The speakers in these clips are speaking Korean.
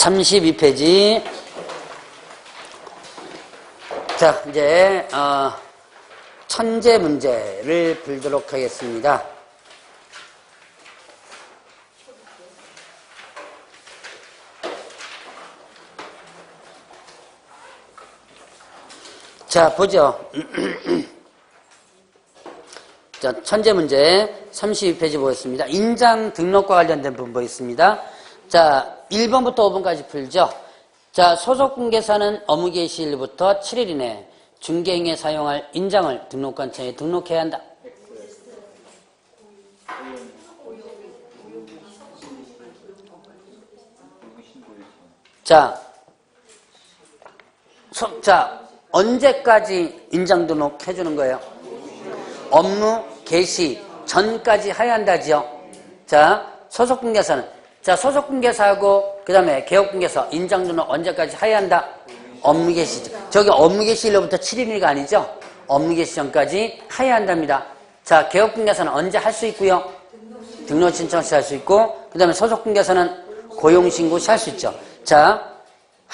32페이지. 자, 이제 천재 문제를 풀도록 하겠습니다. 자, 보죠. 자, 천재 문제 32페이지 보겠습니다. 인장 등록과 관련된 부분 보겠습니다. 자, 1번부터 5번까지 풀죠. 자, 소속공개사는 업무개시일부터 7일 이내 중개행에 사용할 인장을 등록관청에 등록해야 한다. 자, 언제까지 인장 등록 해주는 거예요? 업무 개시 전까지 해야 한다지요. 자, 소속공개사는, 자, 소속공개사하고 그 다음에 개업공개사 인장 등록 언제까지 해야 한다? 업무 개시, 저기 업무 개시일로부터 7일이가 아니죠? 업무 개시 전까지 해야 한답니다. 자, 개업공개사는 언제 할 수 있고요? 등록 신청 시 할 수 있고, 그 다음에 소속공개사는 고용신고 시 할 수 있죠. 자,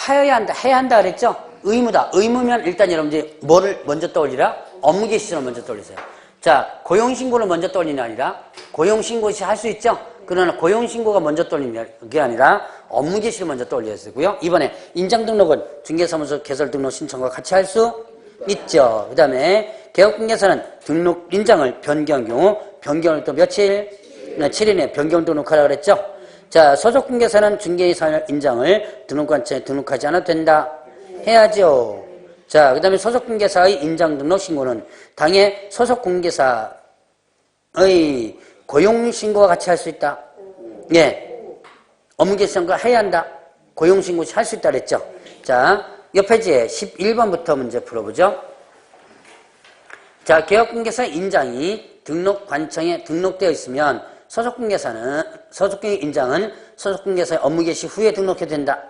해야 한다, 해야 한다 그랬죠? 의무다. 의무면 일단 여러분들이 뭐를 먼저 떠올리라? 업무 개시를 먼저 떠올리세요. 자, 고용신고를 먼저 떠올리는 게 아니라 고용신고 시 할 수 있죠? 그러나 고용신고가 먼저 떠올리는 게 아니라 업무 개시를 먼저 떠올려야 되고요. 이번에 인장등록은 중개사무소 개설등록 신청과 같이 할 수 있죠. 그 다음에 개업공개사는 등록 인장을 변경한 경우 변경을 또 며칠? 7일 내에 변경 등록하라고 그랬죠. 자, 소속공개사는 중개사 인장을 등록관청에 등록하지 않아도 된다. 해야죠. 자, 그 다음에 소속공개사의 인장 등록 신고는 당해 소속공개사의 고용신고와 같이 할 수 있다. 예. 업무개시전과 해야 한다. 고용신고 할 수 있다 그랬죠. 자, 옆 페이지에 11번부터 문제 풀어보죠. 자, 개업공개사 인장이 등록관청에 등록되어 있으면 소속공개 인장은 소속공개사의 업무개시 후에 등록해도 된다.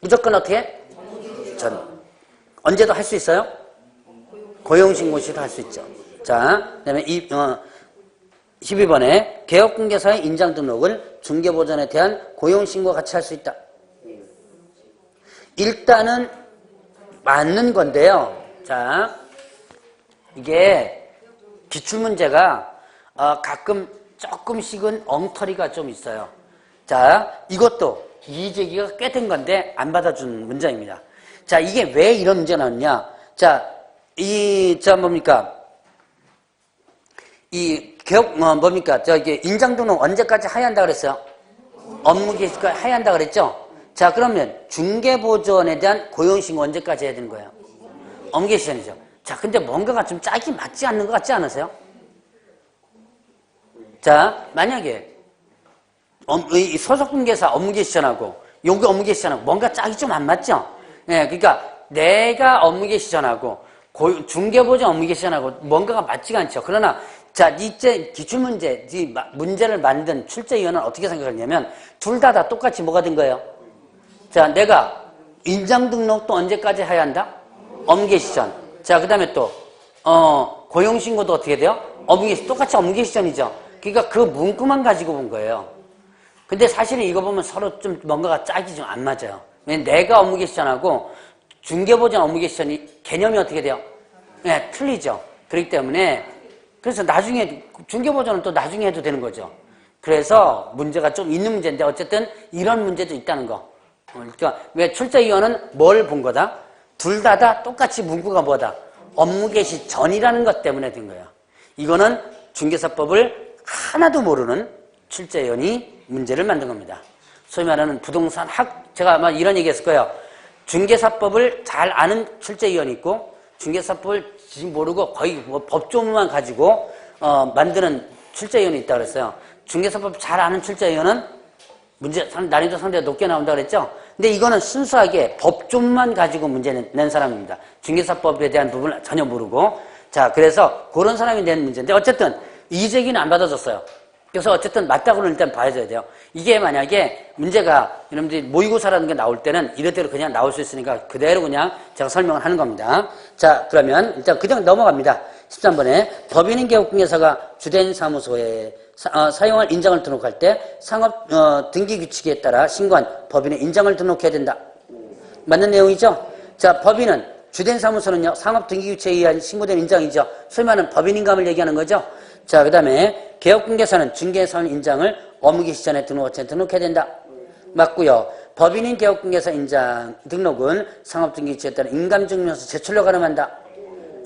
무조건 어떻게? 전. 언제도 할 수 있어요? 고용신고 시도 할 수 있죠. 자, 그 다음에 12번에 개업공개사의 인장 등록을 중개보전에 대한 고용신고와 같이 할 수 있다. 일단은 맞는 건데요. 자, 이게 기출문제가 가끔 조금씩은 엉터리가 좀 있어요. 자, 이것도 이의제기가 꽤 된 건데 안 받아준 문장입니다. 자, 이게 왜 이런 문제가 나왔냐? 자, 뭡니까? 저기 인장 등록 언제까지 해야 한다 그랬어요? 업무 개시까지 해야 한다 그랬죠? 자, 그러면 중개보조원에 대한 고용신고 언제까지 해야 되는 거예요? 업무 개시 전이죠. 자, 근데 뭔가가 좀 짝이 맞지 않는 것 같지 않으세요? 자, 만약에 이 소속공개사 업무 개시 전하고 여기 업무 개시 전하고 뭔가 짝이 좀 안 맞죠? 예, 그러니까 내가 업무 개시 전하고 중개보조 업무 개시 전하고 뭔가가 맞지가 않죠. 그러나 자, 이제 기출문제, 이 문제를 만든 출제위원은 어떻게 생각하냐면 둘 다 똑같이 뭐가 된 거예요? 자, 내가 인장 등록도 언제까지 해야 한다? 업무 개시 전. 자, 그 다음에 또 고용신고도 어떻게 돼요? 업무 개시, 똑같이 업무 개시 전이죠. 그러니까 그 문구만 가지고 본 거예요. 근데 사실은 이거 보면 서로 좀 뭔가가 짝이 좀 안 맞아요. 왜냐면 내가 업무 개시 전하고 중개보전 업무 개시 전이 개념이 어떻게 돼요? 네, 틀리죠. 그렇기 때문에 그래서 나중에 중개보전은 또 나중에 해도 되는 거죠. 그래서 문제가 좀 있는 문제인데 어쨌든 이런 문제도 있다는 거. 그러니까 왜 출제위원은 뭘 본 거다? 둘 다 똑같이 문구가 뭐다? 업무 개시 전이라는 것 때문에 된 거야. 이거는 중개사법을 하나도 모르는 출제위원이 문제를 만든 겁니다. 소위 말하는 부동산 제가 아마 이런 얘기 했을 거예요. 중개사법을 잘 아는 출제위원이 있고 중개사법을 지금 모르고 거의 뭐 법조문만 가지고 만드는 출제위원이 있다고 그랬어요. 중개사법 잘 아는 출제위원은 문제 난이도 상대가 높게 나온다고 그랬죠. 근데 이거는 순수하게 법조문만 가지고 문제 낸 사람입니다. 중개사법에 대한 부분을 전혀 모르고. 자, 그래서 그런 사람이 낸 문제인데 어쨌든 이의제기는 안 받아줬어요. 그래서 어쨌든 맞다고는 일단 봐줘야 돼요. 이게 만약에 문제가 여러분들이 모의고사라는 게 나올 때는 이래대로 그냥 나올 수 있으니까 그대로 그냥 제가 설명을 하는 겁니다. 자, 그러면 일단 그냥 넘어갑니다. 13번에 법인인 개업공개사가 주된 사무소에 사용할 인장을 등록할 때 상업 등기 규칙에 따라 신고한 법인의 인장을 등록해야 된다. 맞는 내용이죠? 자, 법인은 주된 사무소는요, 상업 등기 규칙에 의한 신고된 인장이죠. 소위 말하는 법인인감을 얘기하는 거죠. 자, 그 다음에 개업공개사는 중개사원 인장을 업무개시 시전에 등록해야 된다. 맞고요. 법인인 개업공개사 인장 등록은 상업 등기 규칙에 따라 인감증명서 제출로 가능한다.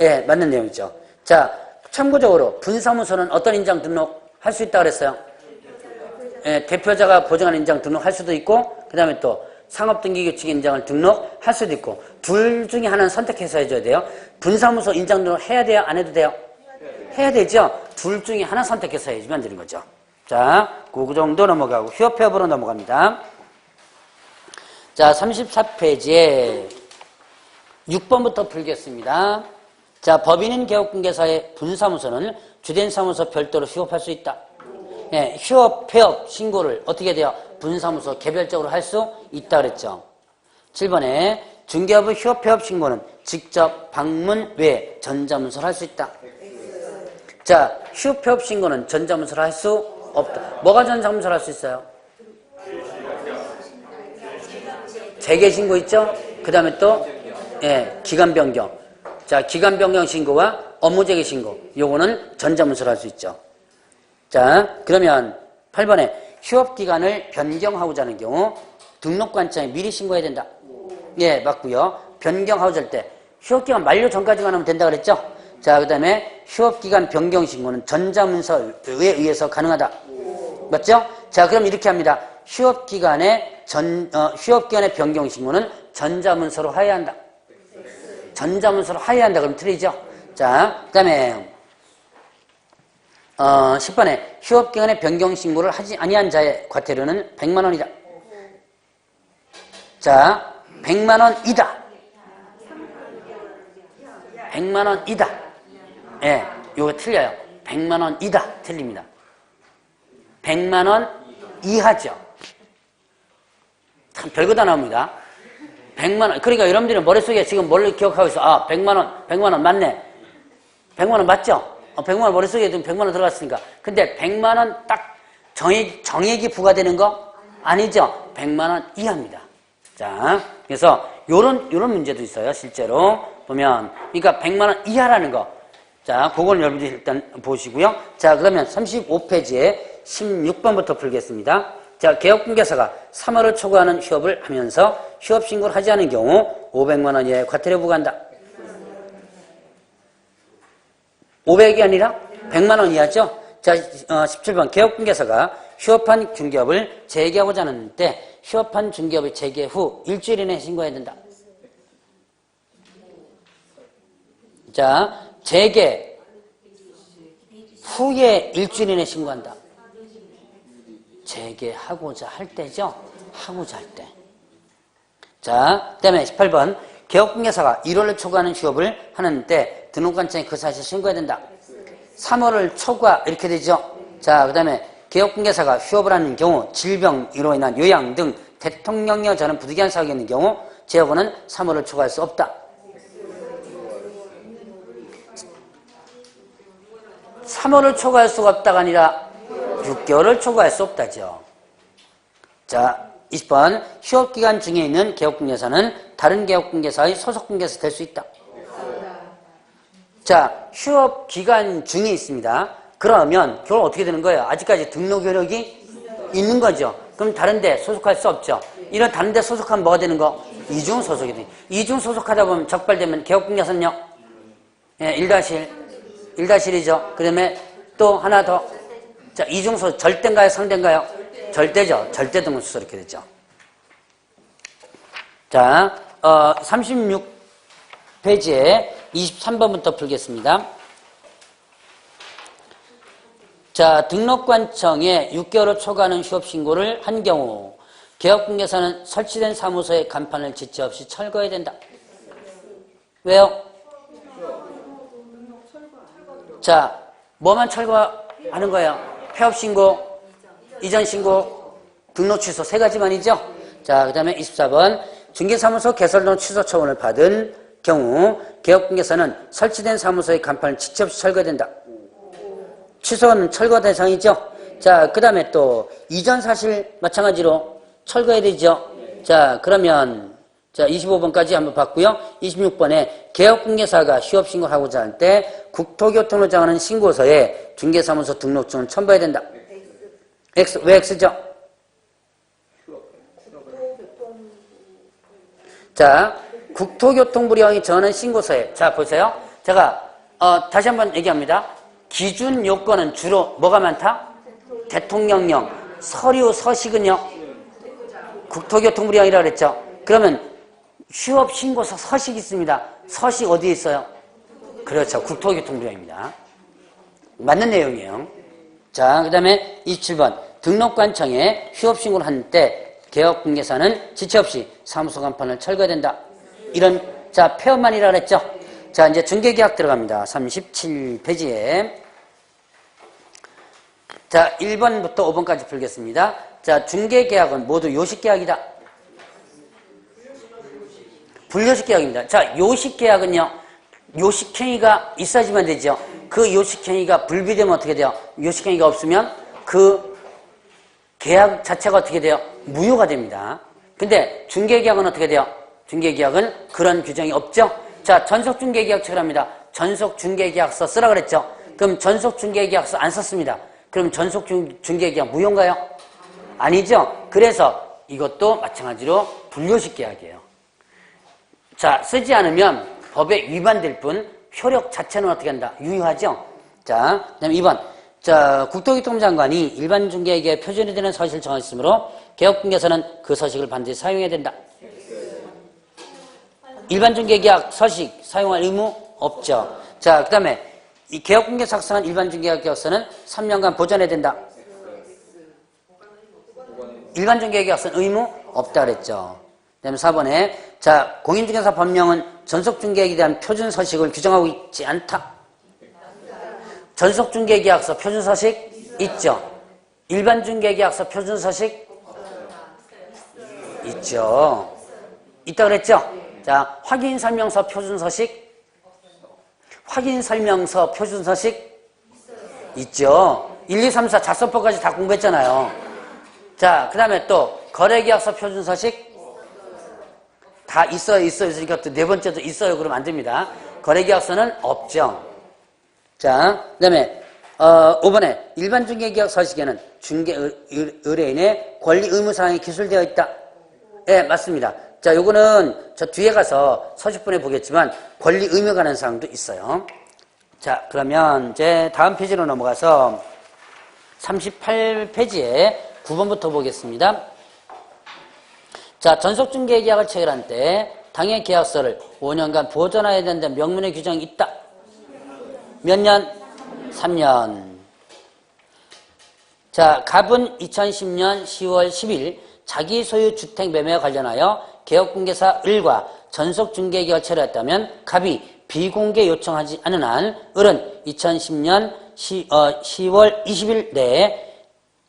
예, 맞는 내용이죠. 자, 참고적으로 분사무소는 어떤 인장 등록할 수 있다고 그랬어요? 예, 대표자가 보증하는 인장 등록할 수도 있고, 그 다음에 또 상업등기규칙 인장을 등록할 수도 있고, 둘 중에 하나는 선택해서 해줘야 돼요. 분사무소 인장 등록 해야 돼요? 안 해도 돼요? 해야 되죠? 둘 중에 하나 선택해서 해주면 되는 거죠. 자, 그 정도 넘어가고 휴업폐업으로 넘어갑니다. 자, 34페이지에 6번부터 풀겠습니다. 자, 법인인 개업공개사의 분사무소는 주된 사무소 별도로 휴업할 수 있다. 예, 휴업, 폐업 신고를 어떻게 돼요? 분사무소 개별적으로 할 수 있다 그랬죠. 7번에 중개업의 휴업, 폐업 신고는 직접 방문 외에 전자문서로 할 수 있다. 자, 휴업, 폐업 신고는 전자문서로 할 수 없다. 뭐가 전자문서로 할 수 있어요? 재개신고 있죠? 그 다음에 또 예, 기간 변경. 자, 기간 변경 신고와 업무 재개 신고. 요거는 전자문서로 할 수 있죠. 자, 그러면 8번에 휴업 기간을 변경하고자 하는 경우 등록관청에 미리 신고해야 된다. 예, 맞고요. 변경하고자 할 때 휴업 기간 만료 전까지만 하면 된다 그랬죠? 자, 그다음에 휴업 기간 변경 신고는 전자문서에 의해서 가능하다. 맞죠? 자, 그럼 이렇게 합니다. 휴업 기간의 변경 신고는 전자문서로 하여야 한다. 전자문서로 하여야 한다. 그럼 틀리죠? 자, 그 다음에 10번에 휴업기간의 변경 신고를 하지 아니한 자의 과태료는 100만 원이다. 자, 100만 원이다. 100만 원이다. 예, 요거 틀려요. 100만 원이다. 틀립니다. 100만 원 이하죠. 참 별거 다 나옵니다. 100만 원. 그러니까 여러분들은 머릿속에 지금 뭘 기억하고 있어? 아, 100만 원 맞네. 100만 원 맞죠? 100만 원 머릿속에 지금 100만 원 들어갔으니까. 근데 100만 원 딱 정액이 부과되는 거 아니죠? 100만 원 이하입니다. 자, 그래서 요런 문제도 있어요. 실제로 보면. 그러니까 100만 원 이하라는 거. 자, 그걸 여러분들이 일단 보시고요. 자, 그러면 35페이지에 16번부터 풀겠습니다. 자, 개업공개사가 3월을 초과하는 휴업을 하면서 휴업 신고를 하지 않은 경우 500만 원 이하의 과태료 부과한다. 500이 아니라 100만 원 이하죠? 자, 17번 개업공개사가 휴업한 중개업을 재개하고자 하는 때 휴업한 중개업의 재개 후 일주일 이내에 신고해야 된다. 자, 재개 후에 일주일 이내에 신고한다. 재개하고자 할 때죠? 하고자 할 때. 자, 그 다음에 18번 개업공개사가 1월을 초과하는 휴업을 하는 때 등록관청에 그 사실을 신고해야 된다. 3월을 초과 이렇게 되죠. 자, 그 다음에 개업공개사가 휴업을 하는 경우 질병으로 인한 요양 등 대통령령 전환 부득이한 사고가 있는 경우 재업원은 3월을 초과할 수 없다. 3월을 초과할 수가 없다가 아니라 6개월을 초과할 수 없다죠. 자, 20번 휴업기간 중에 있는 개업공개사는 다른 개업공개사의 소속공개사 될 수 있다. 자, 휴업기간 중에 있습니다. 그러면 결국 어떻게 되는 거예요? 아직까지 등록 효력이 있는 거죠. 그럼 다른 데 소속할 수 없죠. 이런 다른 데 소속하면 뭐가 되는 거? 이중 소속이 돼요. 이중 소속하다 보면 적발되면 개업공개사는요? 예, 1-1이죠. 그 다음에 또 하나 더. 자, 이중 소속 절대인가요? 상대인가요? 절대죠. 절대 등록수서 이렇게 되죠. 자, 36페이지에 23번부터 풀겠습니다. 자, 등록관청에 6개월을 초과하는 휴업신고를 한 경우 개업공개사는 설치된 사무소의 간판을 지체 없이 철거해야 된다. 왜요? 자, 뭐만 철거하는 거예요? 폐업신고, 이전신고, 등록 취소 세 가지만이죠? 자, 그 다음에 24번 중개사무소 개설 등 취소 처분을 받은 경우 개업공개사는 설치된 사무소의 간판을 지체 없이 철거된다. 취소는 철거 대상이죠. 자, 그 다음에 또 이전 사실 마찬가지로 철거해야 되죠. 자, 그러면 자 25번까지 한번 봤고요. 26번에 개업공개사가 휴업신고를 하고자 할 때 국토교통부 장관은 신고서에 중개사무소 등록증을 첨부해야 된다. X, 왜 X죠? 자, 국토교통부령이 전한 신고서에, 자, 보세요. 제가, 다시 한번 얘기합니다. 기준 요건은 주로 뭐가 많다? 대통령령, 서류, 서식은요? 국토교통부령이라고 그랬죠? 그러면 휴업 신고서 서식이 있습니다. 서식 어디에 있어요? 그렇죠. 국토교통부령입니다. 맞는 내용이에요. 자, 그 다음에 27번. 등록관청에 휴업 신고를 할 때 개업공개사는 지체 없이 사무소 간판을 철거된다. 이런, 자, 폐업만이라 그랬죠? 자, 이제 중개계약 들어갑니다. 37페이지에. 자, 1번부터 5번까지 풀겠습니다. 자, 중개계약은 모두 요식계약이다. 불요식계약입니다. 자, 요식계약은요, 요식행위가 있어야지만 되죠. 그 요식행위가 불비되면 어떻게 돼요? 요식행위가 없으면 그 계약 자체가 어떻게 돼요? 무효가 됩니다. 근데 중개계약은 어떻게 돼요? 중개계약은 그런 규정이 없죠. 자, 전속중개계약 처리합니다. 전속중개계약서 쓰라 그랬죠. 그럼 전속중개계약서 안 썼습니다. 그럼 전속중개계약 무효인가요? 아니죠. 그래서 이것도 마찬가지로 불요식계약이에요. 자, 쓰지 않으면 법에 위반될 뿐 효력 자체는 어떻게 한다? 유효하죠. 자, 그다음에 2번. 자, 국토교통부 장관이 일반 중개에게 표준이 되는 서식을 정했으므로 개업공개사는 그 서식을 반드시 사용해야 된다. 일반 중개계약 서식 사용할 의무 없죠. 자, 그 다음에 이 개업공개 작성한 일반 중개계약서는 3년간 보존해야 된다. 일반 중개계약서는 의무 없다 그랬죠. 그 다음에 4번에 자, 공인중개사 법령은 전속중개에 대한 표준 서식을 규정하고 있지 않다. 전속중개계약서 표준 서식 있죠. 일반 중개계약서 표준 서식 있죠. 있다 그랬죠. 자, 확인설명서 표준서식? 확인설명서 표준서식? 있죠. 1, 2, 3, 4 작성법까지 다 공부했잖아요. 자, 그 다음에 또 거래계약서 표준서식? 다 있어요. 그러니까 또 네 번째도 있어요. 그러면 안 됩니다. 거래계약서는 없죠. 자, 그 다음에 5번에 일반 중개계약 서식에는 중개 의뢰인의 권리 의무사항이 기술되어 있다. 네, 맞습니다. 자, 요거는 저 뒤에 가서 서식분에 보겠지만 권리 의무에 관한 사항도 있어요. 자, 그러면 이제 다음 페이지로 넘어가서 38페이지에 9번부터 보겠습니다. 자, 전속중개계약을 체결한 때 당해 계약서를 5년간 보존해야 된다는 명문의 규정이 있다. 몇 년? 3년. 자, 갑은 2010년 10월 10일 자기 소유 주택 매매와 관련하여 개업공개사 을과 전속중개계약을 체결했다면 갑이 비공개 요청하지 않은 한 을은 2010년 10월 20일 내에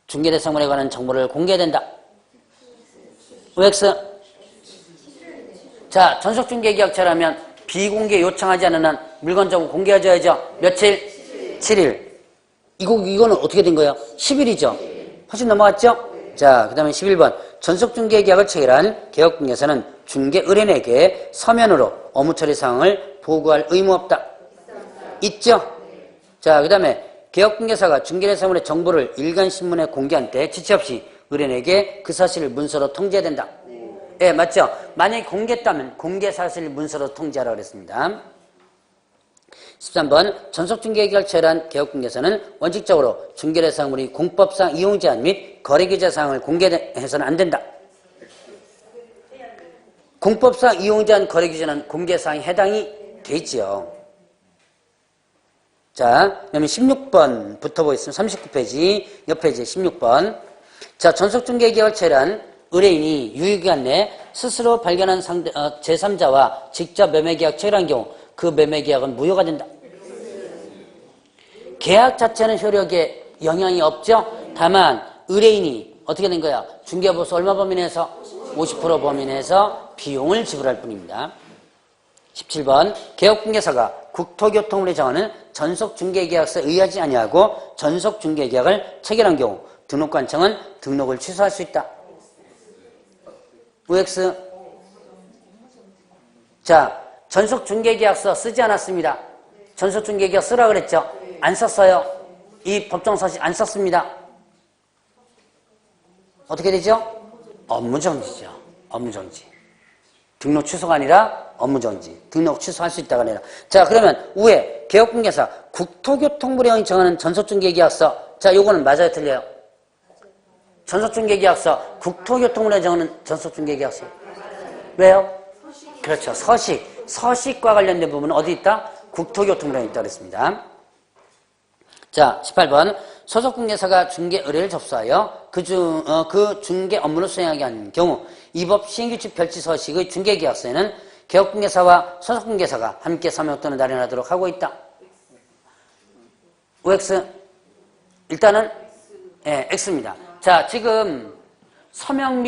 중개대상물에 관한 정보를 공개해야 된다. OX. 자, 전속중개계약 체결하면 비공개 요청하지 않은 한 물건 정보 공개해줘야죠. 며칠? 7일. 이거는 어떻게 된 거예요? 10일이죠. 훨씬 넘어갔죠? 자, 그 다음에 11번. 전속중개계약을 체결한 개업공개사는 중개의뢰인에게 서면으로 업무처리 사항을 보고할 의무 없다. 있죠? 자, 그 다음에 개업공개사가 중개대상물의 정보를 일간신문에 공개한 때 지체 없이 의뢰인에게 그 사실을 문서로 통지해야 된다. 예, 맞죠? 만약에 공개했다면 공개사실 문서로 통지하라고 그랬습니다. 13번 전속중개계약을 체결한 개업공개사는 원칙적으로 중개대상물이 공법상 이용제한 및 거래기재사항을 공개해서는 안 된다. 공법상 이용제한 거래기재는 공개사항에 해당이 되지요. 자, 그러면 16번부터 보겠습니다. 39페이지 옆 페이지 16번. 자, 전속중개계약을 체결한 의뢰인이 유효기간 내 스스로 발견한 제3자와 직접 매매계약 체결한 경우 그 매매계약은 무효가 된다. 계약 자체는 효력에 영향이 없죠. 다만 의뢰인이 어떻게 된 거야? 중개보수 얼마 범위 내에서? 50% 범위 내에서 비용을 지불할 뿐입니다. 17번 개업공개사가 국토교통부에 정하는 전속중개계약서에 의하지 아니하고 전속중개계약을 체결한 경우 등록관청은 등록을 취소할 수 있다. OX. 자, 전속중개계약서 쓰지 않았습니다. 전속중개계약 쓰라 그랬죠? 안 썼어요. 이 법정서식 안 썼습니다. 어떻게 되죠? 업무정지죠. 업무정지. 등록 취소가 아니라 업무정지. 등록 취소할 수 있다가 아니라. 자, 그러면 우에 개업공개사 국토교통부령이 정하는 전속중개계약서. 자, 요거는 맞아요, 틀려요? 전속중개계약서 국토교통부령이 정하는 전속중개계약서. 왜요? 그렇죠. 서식과 관련된 부분은 어디 있다? 국토교통부령이 있다고 그랬습니다. 자, 18번 소속공개사가 중개 의뢰를 접수하여 그 중개 업무를 수행하게 한 경우 이 법 시행규칙 별지 서식의 중개계약서에는 개업공개사와 소속공개사가 함께 서명 또는 날인하도록 하고 있다. OX. 일단은 예, X입니다. 자, 지금 서명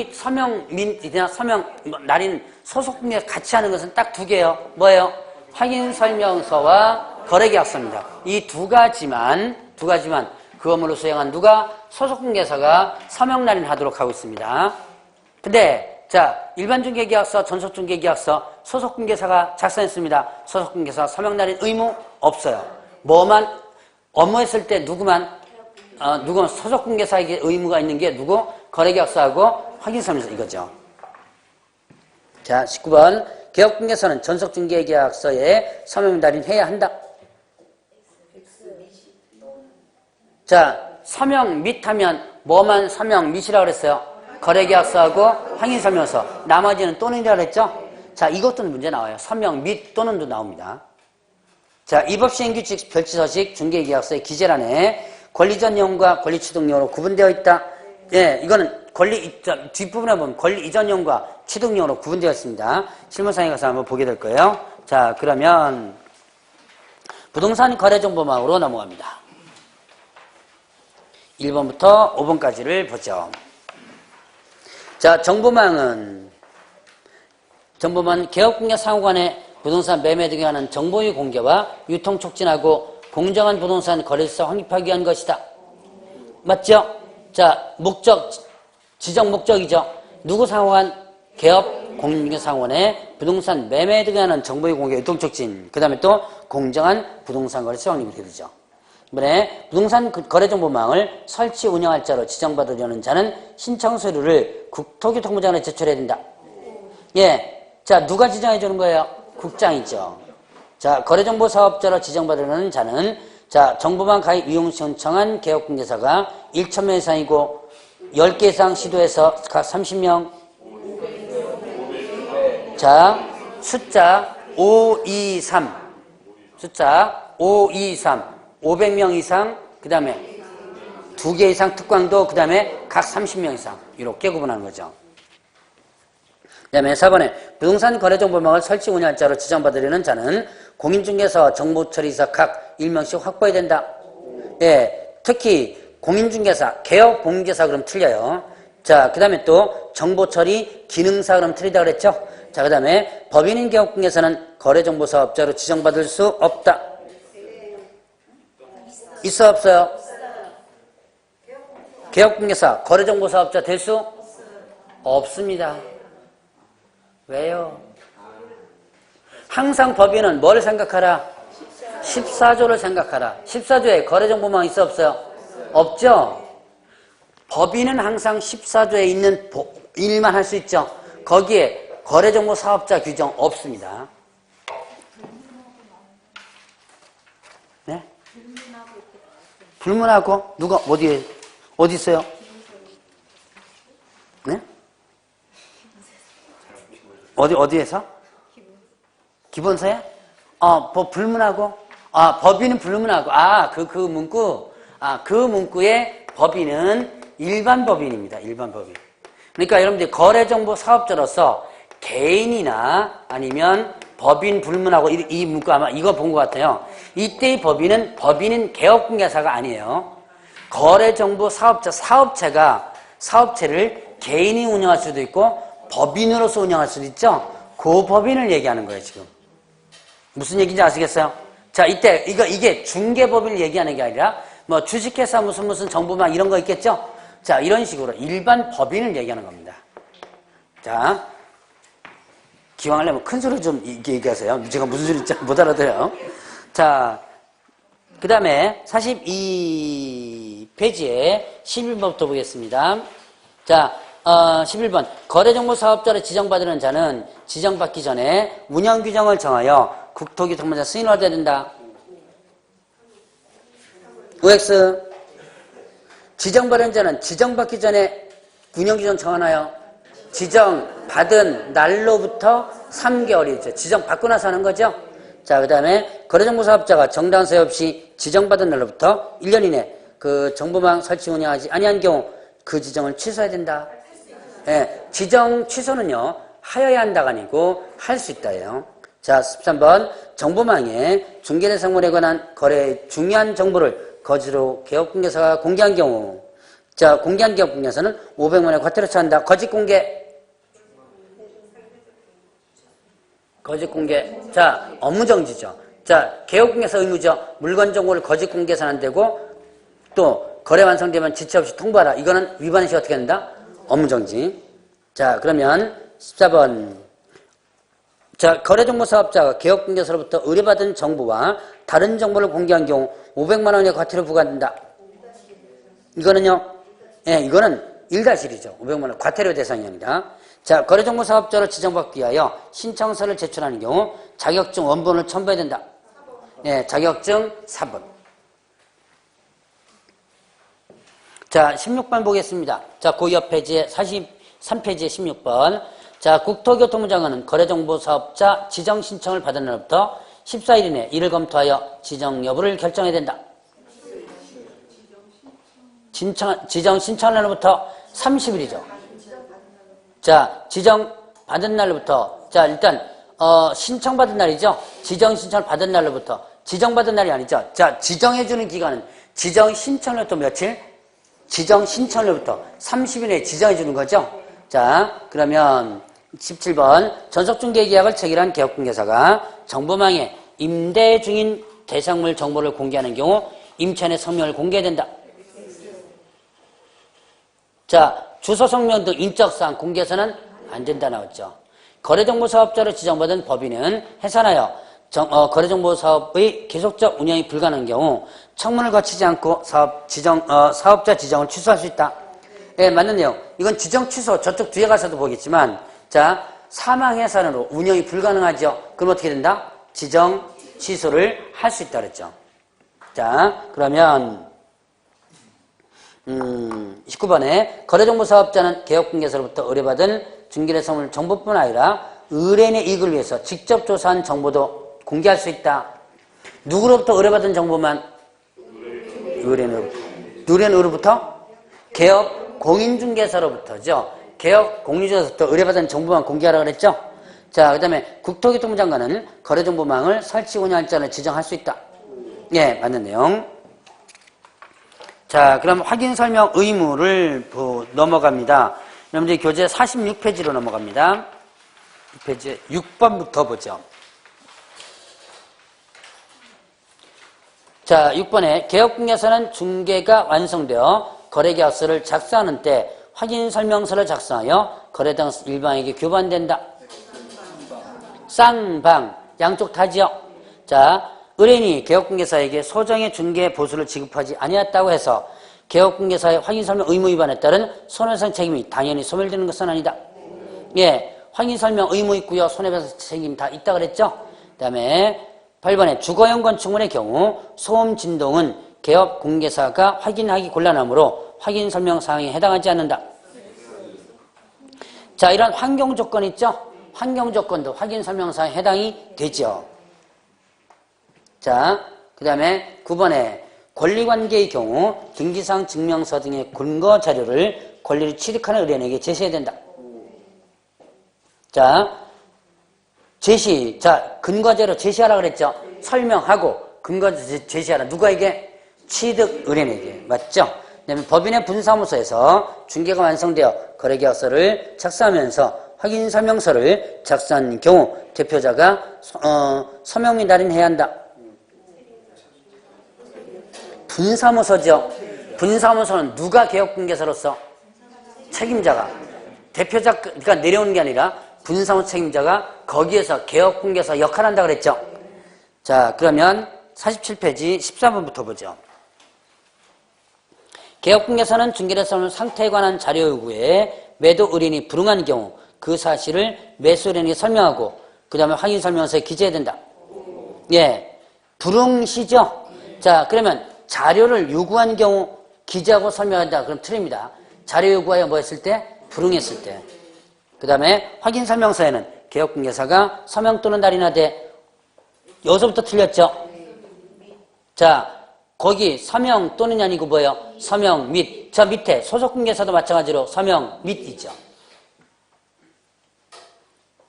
날인 소속공개 같이 하는 것은 딱 두 개예요. 뭐예요? 확인설명서와 거래계약서입니다. 이 두 가지만 그 업무를 수행한 누가? 소속공개사가 서명 날인하도록 하고 있습니다. 근데 자, 일반중개계약서, 전속중개계약서 소속공개사가 작성했습니다. 소속공개사 서명 날인 의무 없어요. 뭐만 업무했을 때 누구만 소속공개사에게 의무가 있는 게 누구? 거래계약서하고 확인설명서 이거죠. 자, 19번 개업공개사는 전속중개계약서에 서명 날인해야 한다. 자, 서명 및 하면 뭐만 서명 및이라고 그랬어요? 거래계약서하고 확인설명서. 나머지는 또는이라고 그랬죠? 자, 이것도 문제 나와요. 서명 및 또는도 나옵니다. 자, 이 법 시행규칙 별지서식 중개계약서의 기재란에 권리전 내용과 권리취득 내용으로 구분되어 있다. 예, 이거는 뒷부분에 보면 권리 이전 내용과 취득 내용으로 구분되어 있습니다. 실무상에 가서 한번 보게 될 거예요. 자, 그러면 부동산 거래정보망으로 넘어갑니다. 1번부터 5번까지를 보죠. 자, 정보망 개업공개 상호간의 부동산 매매 등에 관한 정보의 공개와 유통 촉진하고 공정한 부동산 거래질서 확립하기 위한 것이다. 맞죠? 자, 지정 목적이죠. 누구 상호간? 개업 공인중개 상호간의 부동산 매매 등에 관한 정보의 공개, 유통 촉진. 그 다음에 또 공정한 부동산 거래질서 확립이 되죠. 이번에 부동산 거래정보망을 설치 운영할 자로 지정받으려는 자는 신청 서류를 국토교통부장에 제출해야 된다. 예. 자, 누가 지정해 주는 거예요? 국장이죠. 자, 거래정보 사업자로 지정받으려는 자는 자, 정보망 가입 이용 신청한 개업공개사가 1,000명 이상이고 10개 이상 시도해서 각 30명. 자, 숫자 523. 숫자 523. 500명 이상, 그 다음에 2개 이상 특광도, 그 다음에 각 30명 이상. 이렇게 구분하는 거죠. 그 다음에 4번에 부동산 거래정보망을 설치 운영할 자로 지정받으려는 자는 공인중개사 정보처리사 각 1명씩 확보해야 된다. 예, 특히 공인중개사, 개업공개사 그럼 틀려요. 자, 그 다음에 또 정보처리 기능사 그럼 틀리다 그랬죠. 자, 그 다음에 법인인 개업공개사는 거래정보사업자로 지정받을 수 없다. 있어 없어요? 개업공개사, 거래정보사업자 될 수 없습니다. 왜요? 항상 법인은 뭘 생각하라? 14조를 생각하라. 14조에 거래정보망 있어 없어요? 없죠? 법인은 항상 14조에 있는 일만 할 수 있죠. 거기에 거래정보사업자 규정 없습니다. 네? 불문하고 누가 어디 있어요? 네? 어디에서? 기본서에? 불문하고? 법인은 불문하고. 그 문구? 그 문구의 법인은 일반 법인입니다. 일반 법인. 그러니까 여러분들 거래정보 사업자로서 개인이나 아니면 법인 불문하고 이 문구 아마 이거 본 것 같아요. 이때의 법인은 개업공개사가 아니에요. 거래정보 사업자, 사업체를 개인이 운영할 수도 있고 법인으로서 운영할 수도 있죠. 그 법인을 얘기하는 거예요, 지금. 무슨 얘기인지 아시겠어요? 자, 이때 이게 중개법인을 얘기하는 게 아니라 뭐 주식회사 무슨 정보망 이런 거 있겠죠? 자, 이런 식으로 일반 법인을 얘기하는 겁니다. 자, 기왕 하려면 큰 소리로 좀 얘기하세요. 제가 무슨 소리인지 못 알아들어요. 자, 그 다음에 42페이지에 11번부터 보겠습니다. 자, 11번. 거래정보 사업자로 지정받는 자는 지정받기 전에 운영규정을 정하여 국토교통부에 승인받아야 된다. OX. 지정받은 자는 지정받기 전에 운영규정 정하나요? 지정받은 날로부터 3개월이죠. 지정받고 나서 하는 거죠. 자, 그 다음에 거래정보 사업자가 정당한 사유 없이 지정받은 날로부터 1년 이내 그 정보망 설치 운영하지 아니한 경우 그 지정을 취소해야 된다. 예, 지정 취소는요, 하여야 한다가 아니고 할 수 있다예요. 자, 13번. 정보망에 중개대상물에 관한 거래의 중요한 정보를 거짓으로 개업공개사가 공개한 경우. 자, 공개한 개업공개사는 500만 원의 과태료 처한다. 거짓 공개. 거짓 공개. 자, 업무정지죠. 자, 개업공개사 의무죠. 물건 정보를 거짓 공개해서는 안 되고, 또 거래 완성되면 지체 없이 통보하라. 이거는 위반시 어떻게 된다? 업무정지. 자, 그러면 14번. 자, 거래정보 사업자가 개업공개사로부터 의뢰받은 정보와 다른 정보를 공개한 경우 500만 원의 과태료 부과된다. 이거는요, 예, 이거는 1-1이죠. 500만 원 과태료 대상이 아니라. 자, 거래정보 사업자로 지정받기 위하여 신청서를 제출하는 경우 자격증 원본을 첨부해야 된다. 예, 자격증 4번. 자, 16번 보겠습니다. 자, 그 옆 페이지에 43페이지에 16번. 자, 국토교통부 장관은 거래정보 사업자 지정 신청을 받은 날부터 14일 이내 이를 검토하여 지정 여부를 결정해야 된다. 지정 신청 날로부터 30일이죠. 자, 지정 받은 날로부터, 자, 일단 신청받은 날이죠. 지정 신청을 받은 날로부터. 지정받은 날이 아니죠. 자, 지정해주는 기간은 지정 신청일부터 며칠? 지정 신청일부터 30일에 지정해주는 거죠. 자, 그러면 17번. 전속중개계약을 체결한 개업공개사가 정보망에 임대 중인 대상물 정보를 공개하는 경우 임차인의 성명을 공개해야 된다. 자, 주소 성명 등 인적사항 공개해서는 안 된다 나왔죠. 거래정보사업자로 지정받은 법인은 해산하여 거래정보 사업의 계속적 운영이 불가능한 경우 청문을 거치지 않고 사업자 지정을 취소할 수 있다. 예, 맞는 내용. 이건 지정 취소 저쪽 뒤에 가서도 보겠지만, 자, 사망 해산으로 운영이 불가능하죠. 그럼 어떻게 된다? 지정 취소를 할 수 있다 그랬죠. 자, 그러면 19번에 거래정보 사업자는 개업공개사로부터 의뢰받은 중개대상물 정보뿐 아니라 의뢰인의 이익을 위해서 직접 조사한 정보도 공개할 수 있다. 누구로부터 의뢰받은 정보만? 의뢰인으로부터? 개업 공인중개사로부터죠. 개업 공인중개사로부터 의뢰받은 정보만 공개하라고 그랬죠. 자, 그 다음에 국토교통부 장관은 거래정보망을 설치 운영할 자를 지정할 수 있다. 예, 맞는 내용. 자, 그럼 확인 설명 의무를 넘어갑니다. 여러분들 교재 46페이지로 넘어갑니다. 6페이지 6번부터 보죠. 자, 6번에 개업공개사는 중개가 완성되어 거래계약서를 작성하는 때 확인 설명서를 작성하여 거래당 일방에게 교반된다. 쌍방 양쪽 다지요. 자, 의뢰인이 개업공개사에게 소정의 중개 보수를 지급하지 아니했다고 해서 개업공개사의 확인설명 의무 위반에 따른 손해배상 책임이 당연히 소멸되는 것은 아니다. 예, 확인설명 의무 있고요. 손해배상 책임 다 있다 그랬죠. 그 다음에 8번에 주거용 건축물의 경우 소음 진동은 개업공개사가 확인하기 곤란하므로 확인설명 사항에 해당하지 않는다. 자, 이런 환경조건 있죠. 환경조건도 확인설명 사항에 해당이 되죠. 자, 그 다음에 9번에 권리관계의 경우 등기상 증명서 등의 근거 자료를 권리를 취득하는 의뢰인에게 제시해야 된다. 자, 제시. 자, 근거 자료 제시하라 그랬죠. 설명하고 근거 제시하라. 누구에게? 취득 의뢰인에게. 맞죠? 그다음에 법인의 분사무소에서 중개가 완성되어 거래계약서를 작성하면서 확인 설명서를 작성한 경우 대표자가 서명 및 날인해야 한다. 분사무소죠. 분사무소는 누가 개업공개사로서? 책임자가. 대표자, 그러니까 내려오는 게 아니라 분사무소 책임자가 거기에서 개업공개사 역할을 한다 그랬죠. 자, 그러면 47페이지 13번부터 보죠. 개업공개사는 중개대상물 상태에 관한 자료 요구에 매도 의뢰인이 불응한 경우 그 사실을 매수 의뢰인에게 설명하고 그 다음에 확인 설명서에 기재해야 된다. 예, 불응시죠. 자, 그러면 자료를 요구한 경우 기재하고 설명한다. 그럼 틀립니다. 자료 요구하여 뭐 했을 때? 불응했을 때. 그 다음에 확인 설명서에는 개업공개사가 서명 또는 날인하되 여기서부터 틀렸죠. 자, 거기 서명 또는이 아니고 뭐예요? 서명 및. 저 밑에 소속공개사도 마찬가지로 서명 및이죠.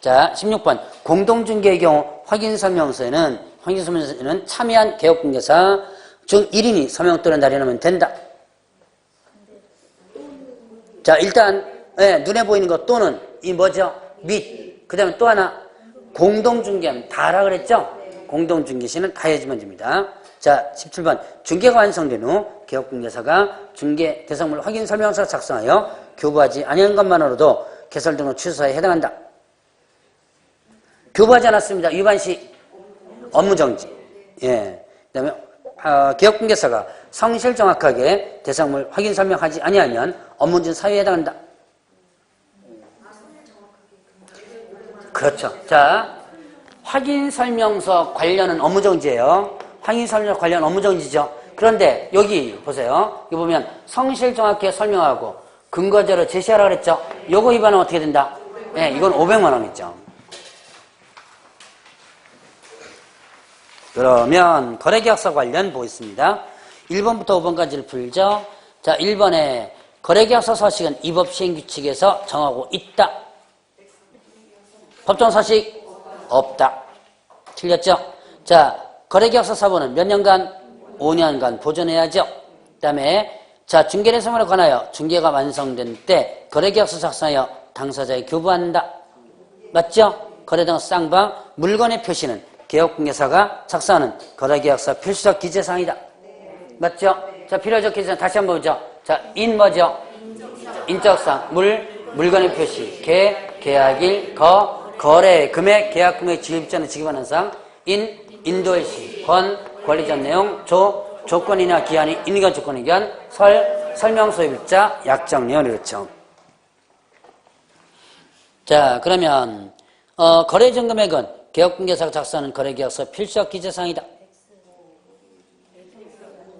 자, 16번. 공동중개의 경우 확인설명서에는 참여한 개업공개사 중 1인이 서명 또는 날인하면 된다. 자, 일단 눈에 보이는 것 또는 이 뭐죠? 및. 그 다음에 또 하나 공동중개하면 다라 그랬죠? 공동중개시는 다 해주면 됩니다. 자, 17번. 중개가 완성된 후 개업공개사가 중개 대상물 확인 설명서를 작성하여 교부하지 아니한 것만으로도 개설 등록 취소에 해당한다. 교부하지 않았습니다. 위반시 업무정지. 예. 그 다음에 개업공개사가 성실 정확하게 대상물 확인 설명하지 아니하면 업무진 사유에 해당한다. 그렇죠. 자, 확인 설명서 관련은 업무정지예요. 확인 설명서 관련 업무정지죠. 그런데 여기 보세요. 여기 보면 성실 정확하게 설명하고 근거자료 제시하라 그랬죠. 요거 위반은 어떻게 된다? 네, 이건 500만 원이죠. 그러면 거래계약서 관련 보겠습니다. 1번부터 5번까지를 풀죠. 자, 1번에 거래계약서 서식은 입법 시행규칙에서 정하고 있다. 법정 서식 없다. 틀렸죠? 자, 거래계약서 사본은 몇 년간? 5년간 보존해야죠. 그 다음에 자, 중개대상물에 관하여 중개가 완성된 때 거래계약서 작성하여 당사자에 교부한다. 맞죠? 거래당 쌍방 물건의 표시는 개업공개사가 작성하는 거래계약서 필수적 기재사항이다. 맞죠? 자, 필요적 기재사항 다시 한번 보죠. 자, 인 뭐죠? 인적사항 물건의 표시 계약일 거래 금액 계약금액 지급자는 지급하는 사항 인도의 시 권리전 내용 조건이나 기한이 인간 조건의 기한 설명소입자 약정내용 이렇죠. 자, 그러면 거래전 금액은 개업공개사가 작성하는 거래계약서 필수적 기재사항이다.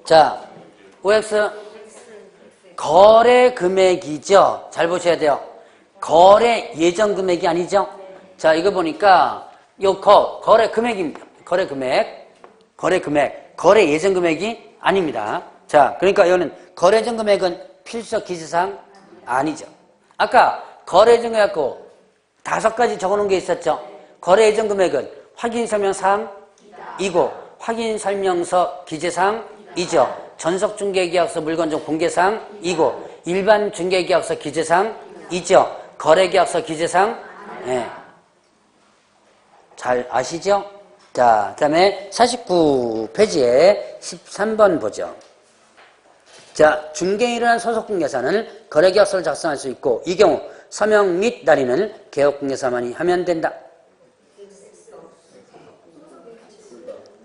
자, OX 거래 금액이죠. 잘 보셔야 돼요. 거래 예정 금액이 아니죠. 자, 이거 보니까 요 거래 금액입니다. 거래 금액, 거래 예정 금액이 아닙니다. 자, 그러니까 이거는 거래 예정 금액은 필수적 기재사항 아니죠. 아까 거래 예정 금액 갖고 5가지 적어놓은 게 있었죠. 거래 예정 금액은 확인 설명 사항이고 확인 설명서 기재사항이죠. 전속 중개계약서 물건종 공개사항이고 일반 중개계약서 기재사항이죠. 거래계약서 기재사항. 네. 잘 아시죠? 자, 그 다음에 49페이지에 13번 보죠. 자, 중개에 일어난 소속공개사는 거래계약서를 작성할 수 있고 이 경우 서명 및 날인을 개업공개사만이 하면 된다.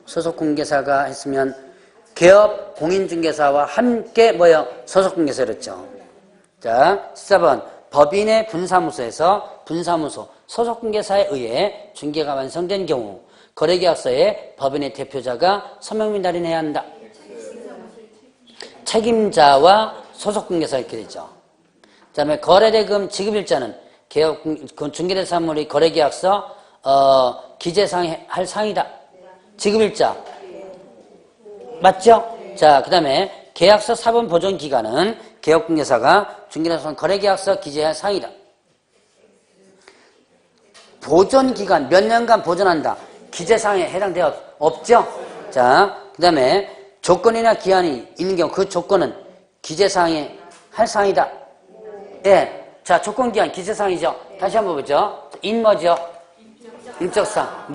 소속공개사가 했으면 개업 공인중개사와 함께 뭐요? 소속공개사였죠. 자, 14번 법인의 분사무소에서 분사무소 소속공개사에 의해 중개가 완성된 경우 거래계약서에 법인의 대표자가 서명 및 날인해야 한다. 책임자와 소속공개사 이렇게 되죠. 그 다음에 거래대금 지급일자는 중개대상물의 거래계약서 기재사항 할 사항이다. 지급일자 맞죠? 자, 그 다음에 계약서 사본 보존 기간은 개업공개사가 중개대상물 거래계약서 기재할 사항이다. 보존 기간 몇 년간 보존한다. 기재사항에 해당되어 없죠? 자, 그 다음에 조건이나 기한이 있는 경우 그 조건은 기재사항에 할 사항이다. 예. 자, 조건기한 기재사항이죠. 다시 한번 보죠. 인 뭐죠? 인적사항.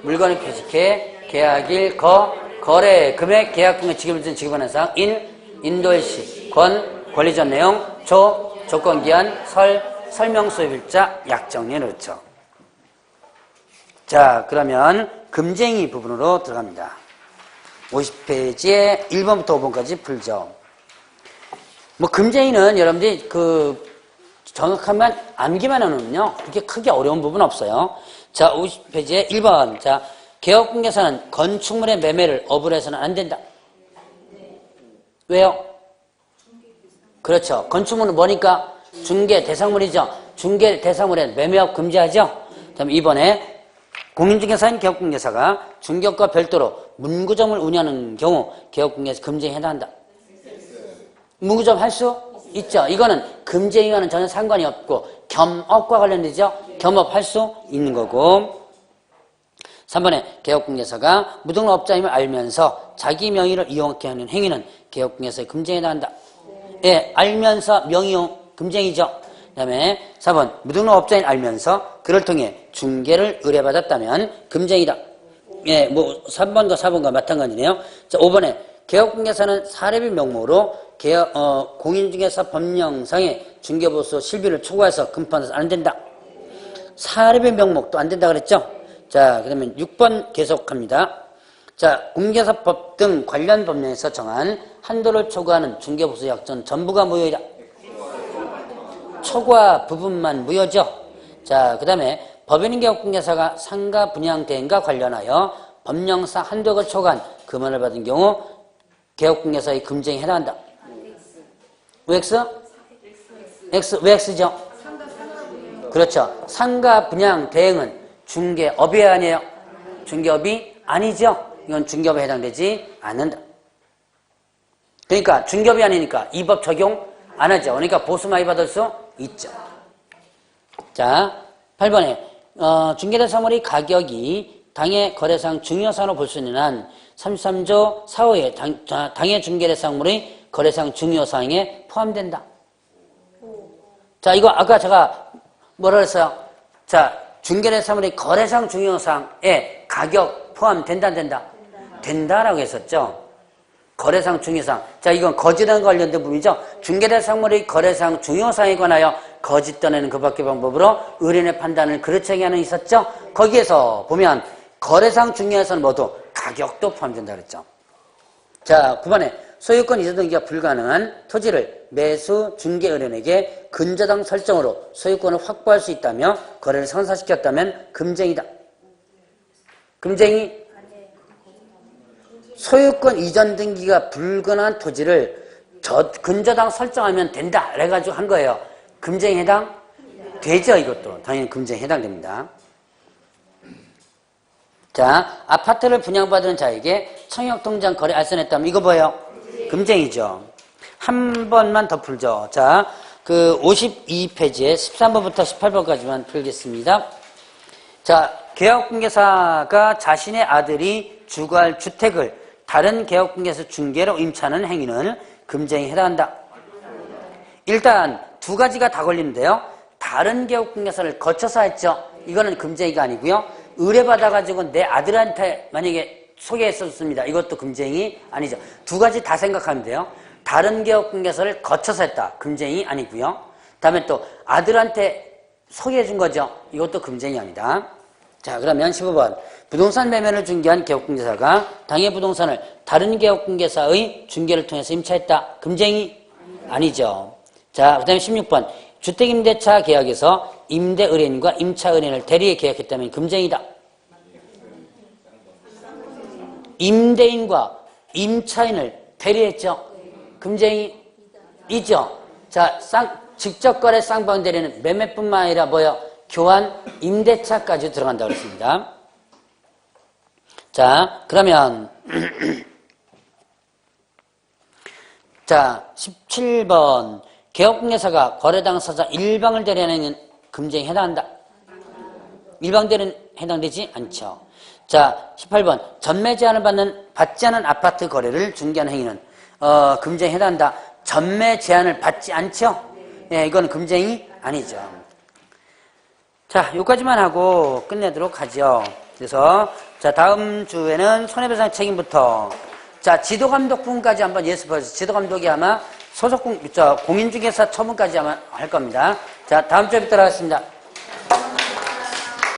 물건의 표시케, 계약일, 거래, 금액, 계약금액, 지급일전, 지급하는 사항. 인도일시, 권리전 내용, 조건기한, 설명소입일자, 약정리 그렇죠. 자, 그러면 금쟁이 부분으로 들어갑니다. 50페이지에 1번부터 5번까지 풀죠. 뭐 금쟁이는 여러분들이 정확한만 암기만 하면요 그렇게 크게 어려운 부분 없어요. 자, 50페이지에 1번. 자, 개업공개사는 건축물의 매매를 업으로 해서는 안 된다. 왜요? 그렇죠. 건축물은 뭐니까? 중개 대상물이죠. 중개 대상물에 매매업 금지하죠. 그다음에 이번에 공인중개사인 개업공개사가 중개업과 별도로 문구점을 운영하는 경우 개업공개사 금쟁에 해당한다. 문구점 할 수 있죠. 이거는 금쟁이와는 전혀 상관이 없고 겸업과 관련되죠. 겸업 할 수 있는 거고. 3번에 개업공개사가 무등록업자임을 알면서 자기 명의를 이용하게 하는 행위는 개업공개사의 금쟁에 해당한다. 예, 알면서 명의용 금쟁이죠. 그 다음에 4번 무등록업자인 알면서 그를 통해 중개를 의뢰받았다면 금쟁이다. 예, 뭐 3번과 4번과 마찬가지네요. 자, 5번에 개업공개사는 사례비 명목으로 공인중개사 법령상의 중개보수 실비를 초과해서 금판해서 안 된다. 사례비 명목도 안 된다 그랬죠. 자, 그러면 6번 계속합니다. 자, 공개사법 등 관련 법령에서 정한 한도를 초과하는 중개보수 약정 전부가 무효이다. 초과 부분만 무효죠. 자, 그 다음에 법인인 개업공개사가 상가 분양 대행과 관련하여 법령상 한도를 초과한 금원을 받은 경우 개업공개사의 금쟁에 해당한다. 왜 X? X, 왜 X죠? 그렇죠. 상가 분양 대행은 중개업이 아니에요. 중개업이 아니죠. 이건 중개업에 해당되지 않는다. 그러니까 중개업이 아니니까 이 법 적용 안 하죠. 그러니까 보수 많이 받을 수 있죠. 자, 8번에 중개대상물의 가격이 당해 거래상 중요사로 볼 수 있는 한 33조 4호에 당해 중개대상물의 거래상 중요사항에 포함된다. 자, 이거 아까 제가 뭐라 그랬어요? 자, 중개대상물의 거래상 중요사항에 가격 포함된다, 안 된다? 된다라고 했었죠. 거래상 중요사항. 자, 이건 거짓과 관련된 부분이죠. 중개대상물의 거래상 중요사항에 관하여 거짓 떠내는 그 밖의 방법으로 의뢰인의 판단을 그렇게 하는 있었죠. 거기에서 보면 거래상 중요에서는 모두 가격도 포함된다 그랬죠. 자, 9번에 소유권 이전 등기가 불가능한 토지를 매수 중개 의뢰인에게 근저당 설정으로 소유권을 확보할 수 있다며 거래를 성사시켰다면 금쟁이다. 금쟁이 소유권 이전 등기가 불가능한 토지를 근저당 설정하면 된다 그래가지고 한 거예요. 금쟁에 해당? 되죠. 이것도 당연히 금쟁에 해당됩니다. 자, 아파트를 분양받은 자에게 청약통장 거래 알선했다면 이거 뭐예요? 금쟁이죠. 한 번만 더 풀죠. 자, 그 52페이지에 13번부터 18번까지만 풀겠습니다. 자, 개업공개사가 자신의 아들이 주거할 주택을 다른 개업공개사 중개로 임차하는 행위는 금쟁에 해당한다. 일단 두 가지가 다 걸리는데요. 다른 개업공개사를 거쳐서 했죠. 이거는 금쟁이가 아니고요. 의뢰받아가지고 내 아들한테 만약에 소개했었습니다. 이것도 금쟁이 아니죠. 두 가지 다 생각하면 돼요. 다른 개업공개사를 거쳐서 했다. 금쟁이 아니고요. 다음에 또 아들한테 소개해준 거죠. 이것도 금쟁이 아니다. 자, 그러면 15번. 부동산 매매를 중개한 개업공개사가 당해 부동산을 다른 개업공개사의 중개를 통해서 임차했다. 금쟁이 아니죠. 자, 그 다음에 16번. 주택임대차 계약에서 임대의뢰인과 임차의뢰인을 대리에 계약했다면 금쟁이다. 임대인과 임차인을 대리했죠. 금쟁이이죠. 자, 직접거래 쌍방대리는 매매뿐만 아니라 뭐요? 교환, 임대차까지 들어간다고 그랬습니다. 자, 그러면 자, 17번. 개업공개사가 거래당사자 일방을 대리하는 금쟁에 해당한다. 일방 대리는 해당되지 않죠. 자, 18번. 전매 제한을 받지 않은 아파트 거래를 중개하는 행위는 금쟁에 해당한다. 전매 제한을 받지 않죠? 예, 이건 금쟁이 아니죠. 자, 여기까지만 하고 끝내도록 하죠. 그래서 자, 다음 주에는 손해배상 책임부터 자, 지도감독 부분까지 한번 예습해주세요. 지도감독이 아마 공인중개사 처분까지 아마 할 겁니다. 자, 다음 주에 뵙도록 하겠습니다.